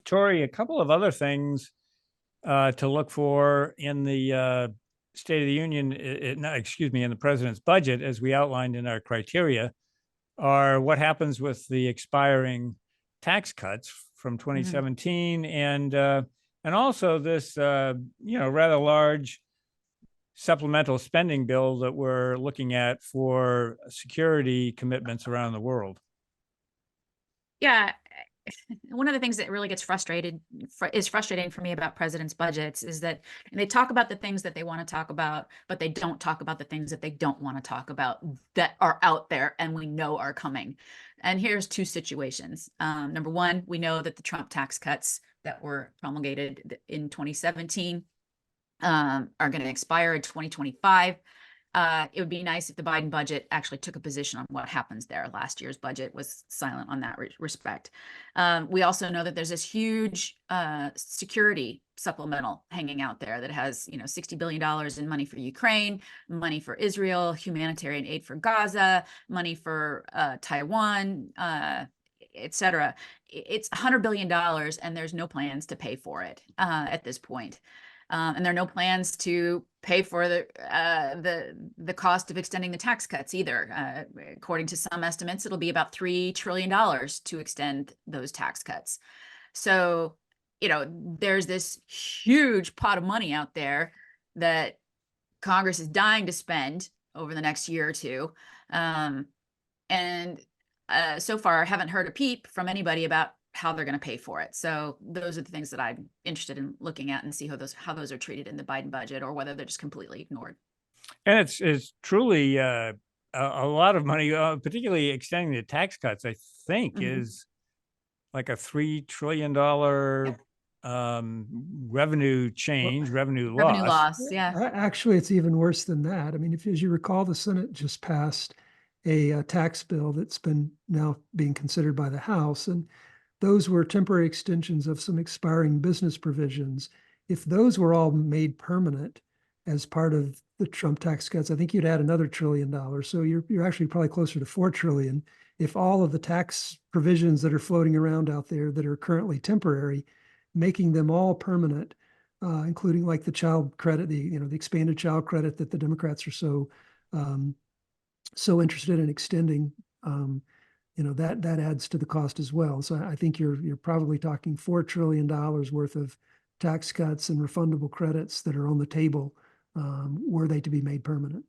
Tori, a couple of other things to look for in the State of the Union, no, excuse me, in the president's budget, as we outlined in our criteria, are what happens with the expiring tax cuts from 2017, and also this rather large supplemental spending bill that we're looking at for security commitments around the world. Yeah, one of the things that really gets frustrating for me about president's budgets is that they talk about the things that they want to talk about, but they don't talk about the things that they don't want to talk about that are out there and we know are coming. And here's two situations. Number one, we know that the Trump tax cuts that were promulgated in 2017 are going to expire in 2025. It would be nice if the Biden budget actually took a position on what happens there. Last year's budget was silent on that respect. We also know that there's this huge security supplemental hanging out there that has, $60 billion in money for Ukraine, money for Israel, humanitarian aid for Gaza, money for Taiwan, etc. It's $100 billion, and there's no plans to pay for it at this point. And there are no plans to pay for the cost of extending the tax cuts either. According to some estimates, it'll be about $3 trillion to extend those tax cuts. So, there's this huge pot of money out there that Congress is dying to spend over the next year or two. And so far, I haven't heard a peep from anybody about how they're going to pay for it. So those are the things that I'm interested in looking at and see how those are treated in the Biden budget, or whether they're just completely ignored. And it's truly a lot of money, particularly extending the tax cuts, I think is like a $3 trillion revenue change, revenue loss. Yeah. Actually, it's even worse than that. I mean, as you recall, the Senate just passed a tax bill that's been now being considered by the House, and those were temporary extensions of some expiring business provisions. If those were all made permanent as part of the Trump tax cuts, I think you'd add another $1 trillion. So you're actually probably closer to $4 trillion if all of the tax provisions that are floating around out there that are currently temporary, making them all permanent, including like the child credit, the expanded child credit that the Democrats are so interested in extending. That adds to the cost as well. So I think you're probably talking $4 trillion worth of tax cuts and refundable credits that are on the table were they to be made permanent.